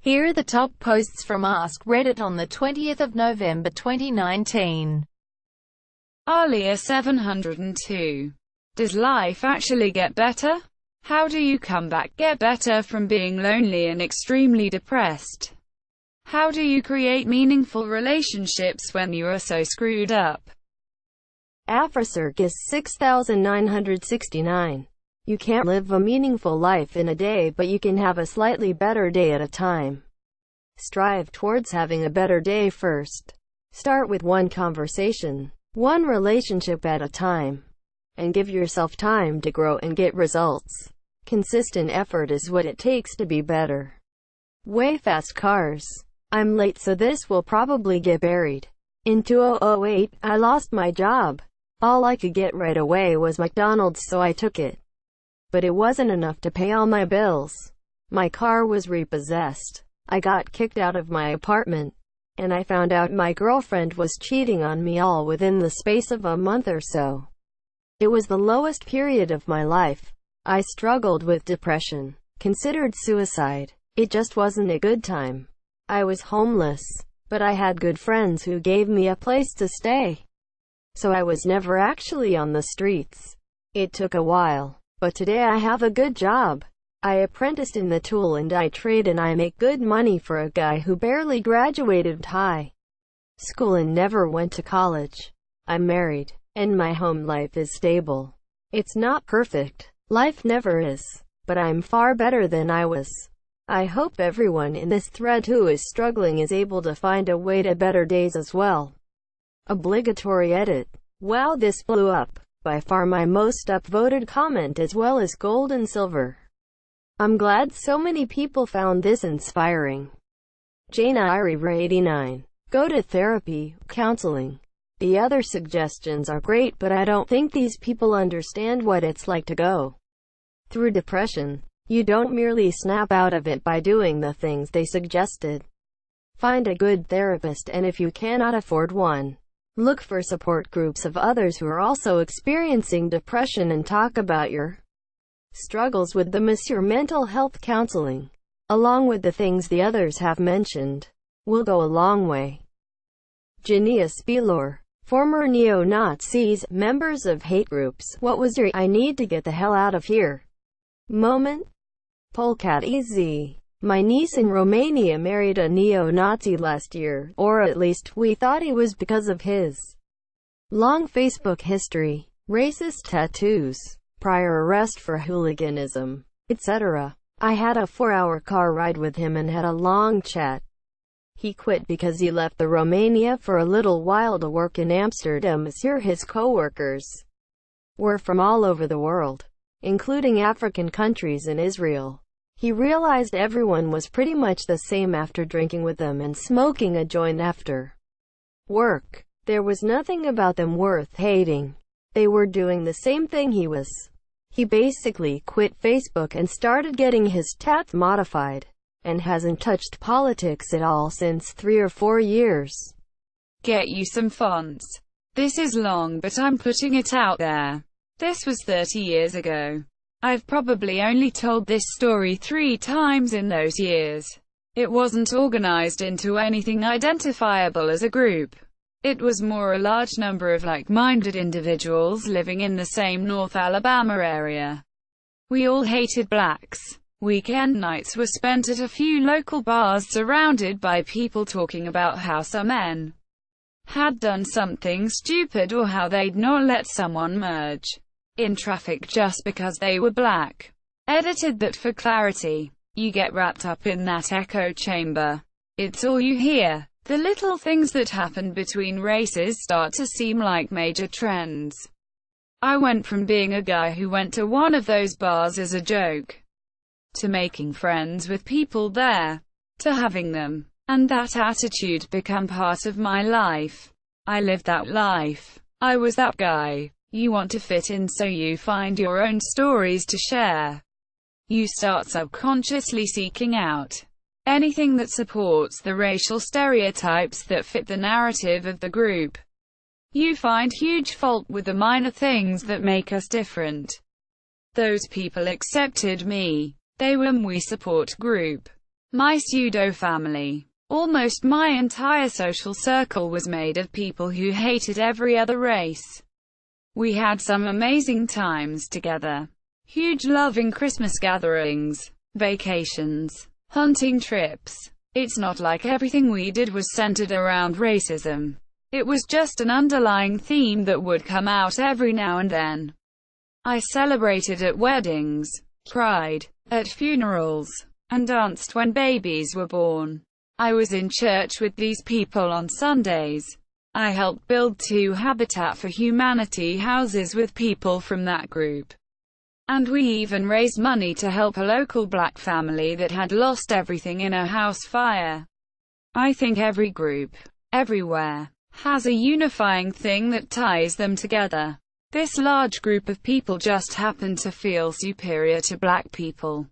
Here are the top posts from Ask Reddit on the 20th of November 2019. Alia 702. Does life actually get better? How do you get better from being lonely and extremely depressed? How do you create meaningful relationships when you are so screwed up? Afrocircus 6969. You can't live a meaningful life in a day, but you can have a slightly better day at a time. Strive towards having a better day first. Start with one conversation, one relationship at a time, and give yourself time to grow and get results. Consistent effort is what it takes to be better. Way fast cars. I'm late, so this will probably get buried. In 2008, I lost my job. All I could get right away was McDonald's, so I took it. But it wasn't enough to pay all my bills. My car was repossessed. I got kicked out of my apartment, and I found out my girlfriend was cheating on me, all within the space of a month or so. It was the lowest period of my life. I struggled with depression, considered suicide. It just wasn't a good time. I was homeless, but I had good friends who gave me a place to stay. So I was never actually on the streets. It took a while. But today I have a good job. I apprenticed in the tool and die trade, and I make good money for a guy who barely graduated high school and never went to college. I'm married, and my home life is stable. It's not perfect. Life never is. But I'm far better than I was. I hope everyone in this thread who is struggling is able to find a way to better days as well. Obligatory edit. Wow, this blew up. By far my most upvoted comment, as well as gold and silver. I'm glad so many people found this inspiring. Jana Iriver 89. Go to therapy, counseling. The other suggestions are great, but I don't think these people understand what it's like to go through depression. You don't merely snap out of it by doing the things they suggested. Find a good therapist, and if you cannot afford one, look for support groups of others who are also experiencing depression and talk about your struggles with them. Your mental health counseling, along with the things the others have mentioned, will go a long way. Jania Spilor. Former neo-Nazis, members of hate groups. What was your "I need to get the hell out of here" moment? Polecat EZ. My niece in Romania married a neo-Nazi last year, or at least we thought he was because of his long Facebook history, racist tattoos, prior arrest for hooliganism, etc. I had a 4-hour car ride with him and had a long chat. He quit because he left the Romania for a little while to work in Amsterdam. His co-workers were from all over the world, including African countries and Israel. He realized everyone was pretty much the same after drinking with them and smoking a joint after work. There was nothing about them worth hating. They were doing the same thing he was. He basically quit Facebook and started getting his tats modified, and hasn't touched politics at all since 3 or 4 years. Get you some fonts. This is long, but I'm putting it out there. This was 30 years ago. I've probably only told this story 3 times in those years. It wasn't organized into anything identifiable as a group. It was more a large number of like-minded individuals living in the same North Alabama area. We all hated blacks. Weekend nights were spent at a few local bars surrounded by people talking about how some men had done something stupid, or how they'd not let someone merge in traffic just because they were black. Edited that for clarity. You get wrapped up in that echo chamber. It's all you hear. The little things that happen between races start to seem like major trends. I went from being a guy who went to one of those bars as a joke, to making friends with people there, to having them, and that attitude become part of my life. I lived that life. I was that guy. You want to fit in, so you find your own stories to share. You start subconsciously seeking out anything that supports the racial stereotypes that fit the narrative of the group. You find huge fault with the minor things that make us different. Those people accepted me. They were my support group. My pseudo-family. Almost my entire social circle was made of people who hated every other race. We had some amazing times together. Huge loving Christmas gatherings, vacations, hunting trips. It's not like everything we did was centered around racism. It was just an underlying theme that would come out every now and then. I celebrated at weddings, cried at funerals, and danced when babies were born. I was in church with these people on Sundays. I helped build 2 Habitat for Humanity houses with people from that group. And we even raised money to help a local black family that had lost everything in a house fire. I think every group, everywhere, has a unifying thing that ties them together. This large group of people just happened to feel superior to black people.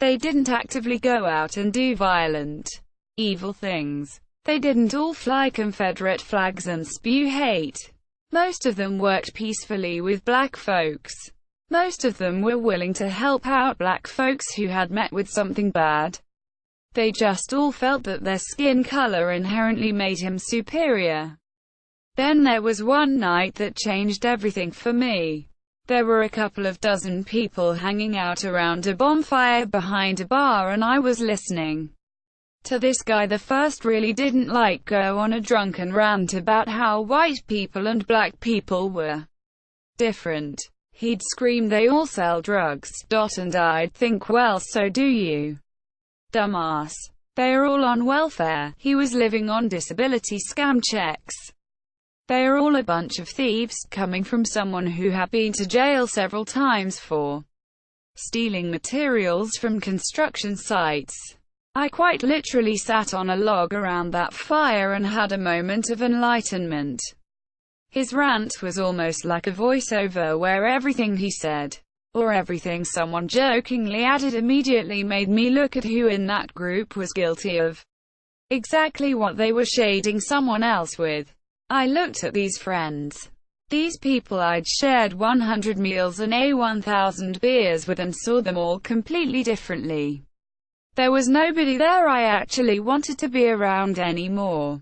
They didn't actively go out and do violent, evil things. They didn't all fly Confederate flags and spew hate. Most of them worked peacefully with black folks. Most of them were willing to help out black folks who had met with something bad. They just all felt that their skin color inherently made him superior. Then there was one night that changed everything for me. There were a couple of dozen people hanging out around a bonfire behind a bar, and I was listening to this guy the first really didn't like go on a drunken rant about how white people and black people were different. He'd scream they all sell drugs, and I'd think, well, so do you, dumbass. They're all on welfare. He was living on disability scam checks. They're all a bunch of thieves, coming from someone who had been to jail several times for stealing materials from construction sites. I quite literally sat on a log around that fire and had a moment of enlightenment. His rant was almost like a voiceover where everything he said, or everything someone jokingly added, immediately made me look at who in that group was guilty of exactly what they were shading someone else with. I looked at these friends, these people I'd shared 100 meals and 1,000 beers with, and saw them all completely differently. There was nobody there I actually wanted to be around anymore.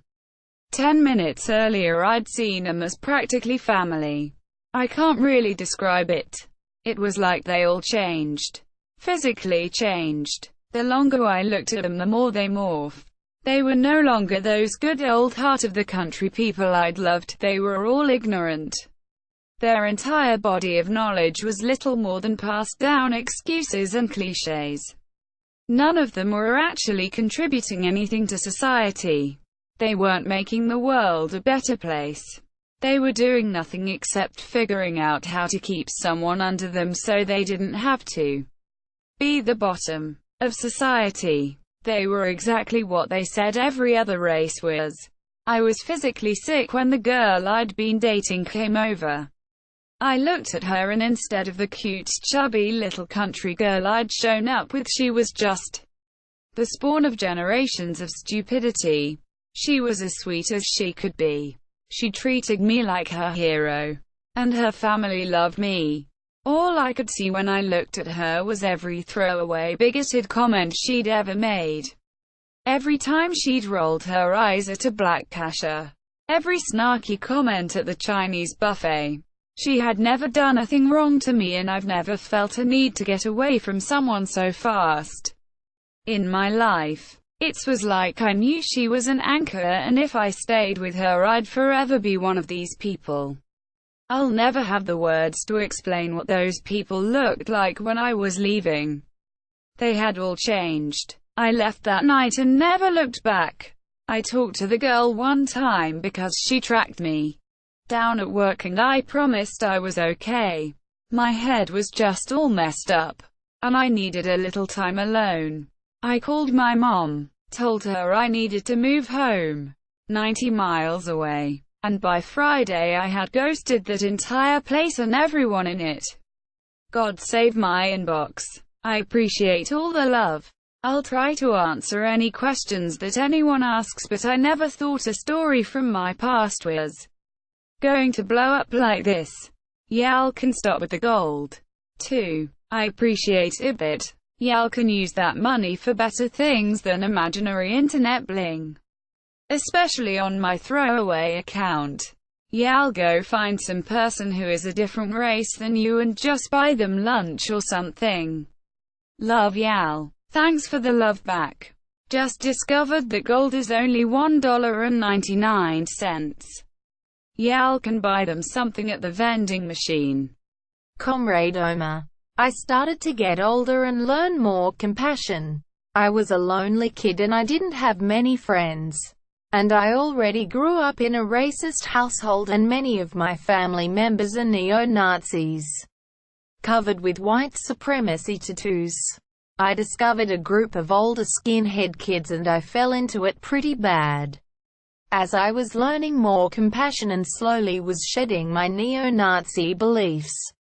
10 minutes earlier I'd seen them as practically family. I can't really describe it. It was like they all changed. Physically changed. The longer I looked at them, the more they morphed. They were no longer those good old heart of the country people I'd loved. They were all ignorant. Their entire body of knowledge was little more than passed down excuses and cliches. None of them were actually contributing anything to society. They weren't making the world a better place. They were doing nothing except figuring out how to keep someone under them so they didn't have to be the bottom of society. They were exactly what they said every other race was. I was physically sick when the girl I'd been dating came over. I looked at her, and instead of the cute, chubby little country girl I'd shown up with, she was just the spawn of generations of stupidity. She was as sweet as she could be. She treated me like her hero. And her family loved me. All I could see when I looked at her was every throwaway, bigoted comment she'd ever made. Every time she'd rolled her eyes at a black cashier. Every snarky comment at the Chinese buffet. She had never done a thing wrong to me, and I've never felt a need to get away from someone so fast in my life. It was like I knew she was an anchor, and if I stayed with her I'd forever be one of these people. I'll never have the words to explain what those people looked like when I was leaving. They had all changed. I left that night and never looked back. I talked to the girl one time because she tracked me down at work, and I promised I was okay. My head was just all messed up, and I needed a little time alone. I called my mom, told her I needed to move home, 90 miles away. And by Friday I had ghosted that entire place and everyone in it. God save my inbox. I appreciate all the love. I'll try to answer any questions that anyone asks, but I never thought a story from my past was going to blow up like this. Y'all can stop with the gold. 2. I appreciate it, but Y'all can use that money for better things than imaginary internet bling. Especially on my throwaway account. Y'all go find some person who is a different race than you and just buy them lunch or something. Love y'all. Thanks for the love back. Just discovered that gold is only $1.99. Y'all can buy them something at the vending machine. Comrade Omar. I started to get older and learn more compassion. I was a lonely kid and I didn't have many friends. And I already grew up in a racist household and many of my family members are neo-Nazis, covered with white supremacy tattoos. I discovered a group of older skinhead kids and I fell into it pretty bad. As I was learning more compassion and slowly was shedding my neo-Nazi beliefs,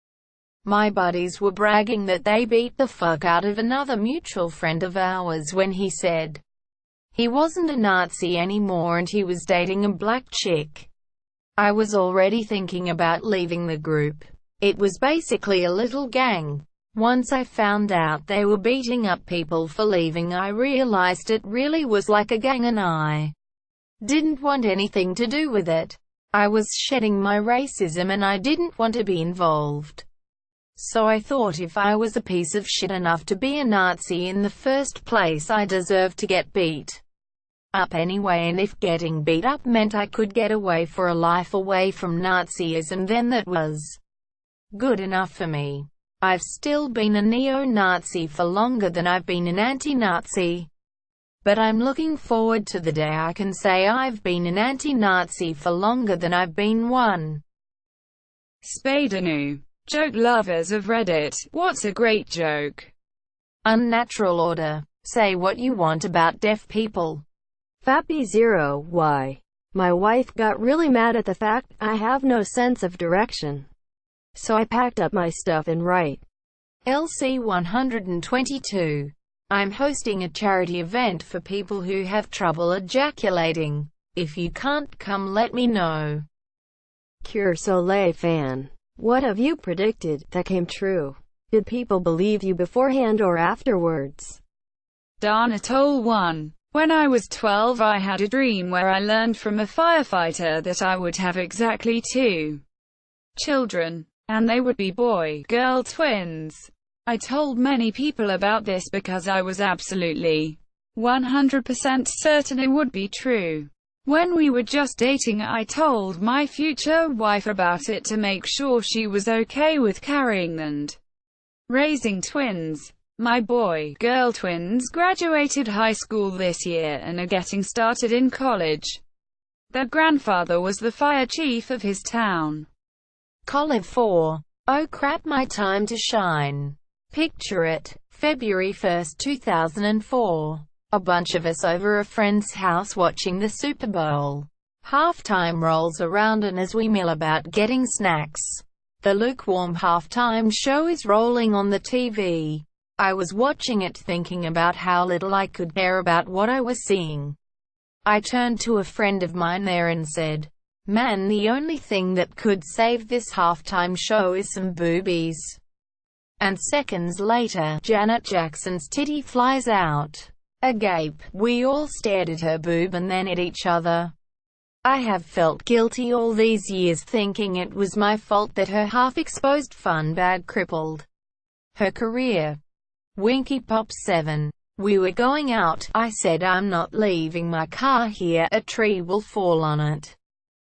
my buddies were bragging that they beat the fuck out of another mutual friend of ours when he said he wasn't a Nazi anymore and he was dating a black chick. I was already thinking about leaving the group. It was basically a little gang. Once I found out they were beating up people for leaving, I realized it really was like a gang and I didn't want anything to do with it. I was shedding my racism and I didn't want to be involved. So I thought if I was a piece of shit enough to be a Nazi in the first place, I deserved to get beat up anyway, and if getting beat up meant I could get away for a life away from Nazism, then that was good enough for me. I've still been a neo-Nazi for longer than I've been an anti-Nazi. But I'm looking forward to the day I can say I've been an anti-Nazi for longer than I've been one. Spadanu. Joke lovers of Reddit, what's a great joke? Unnatural order. Say what you want about deaf people. Fappy0, why? My wife got really mad at the fact I have no sense of direction. So I packed up my stuff and right. LC 122. I'm hosting a charity event for people who have trouble ejaculating. If you can't come, let me know. Cure Soleil fan. What have you predicted that came true? Did people believe you beforehand or afterwards? Darnatole 1. When I was 12, I had a dream where I learned from a firefighter that I would have exactly 2 children, and they would be boy-girl twins. I told many people about this because I was absolutely 100% certain it would be true. When we were just dating, I told my future wife about it to make sure she was okay with carrying and raising twins. My boy-girl twins graduated high school this year and are getting started in college. Their grandfather was the fire chief of his town. Colin 4. Oh crap, my time to shine. Picture it. February 1, 2004. A bunch of us over a friend's house watching the Super Bowl. Halftime rolls around and as we mill about getting snacks, the lukewarm halftime show is rolling on the TV. I was watching it thinking about how little I could care about what I was seeing. I turned to a friend of mine there and said, "Man, the only thing that could save this halftime show is some boobies." And seconds later, Janet Jackson's titty flies out. Agape, we all stared at her boob and then at each other. I have felt guilty all these years thinking it was my fault that her half-exposed fun bag crippled her career. Winky Pop 7. We were going out. I said I'm not leaving my car here, a tree will fall on it.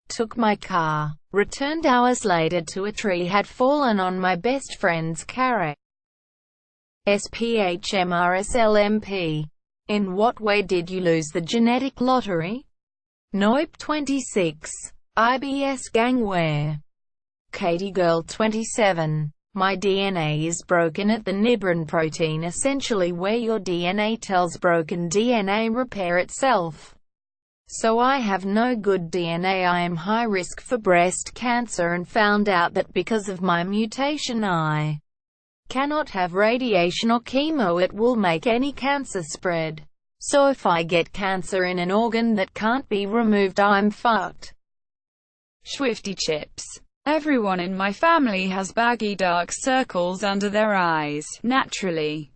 Took my car. Returned hours later to a tree had fallen on my best friend's car. SPHMRSLMP. In what way did you lose the genetic lottery? Noip 26. IBS gangware. Katie Girl 27. My DNA is broken at the Nibrin protein, essentially where your DNA tells broken DNA repair itself. So I have no good DNA. I am high risk for breast cancer and found out that because of my mutation I cannot have radiation or chemo. It will make any cancer spread. So if I get cancer in an organ that can't be removed, I'm fucked. Swifty chips. Everyone in my family has baggy dark circles under their eyes, naturally.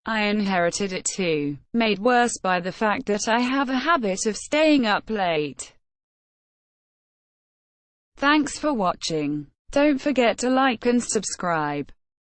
I inherited it too, made worse by the fact that I have a habit of staying up late. Thanks for watching. Don't forget to like and subscribe.